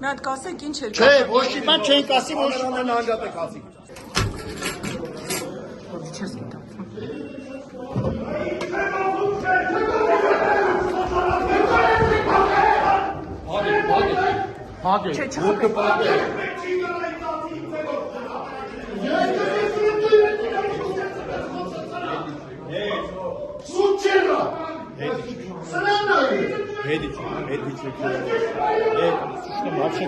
Մի հատ կասեք ինչ է։ Չէ, ոչ մի բան չենք ասի, ոչ մի բան հանգատ եք ասի։ Հագե, ոտքը պատե։ Սուտ չելա։ Հեդիչ, հեդիչ։ Вообще,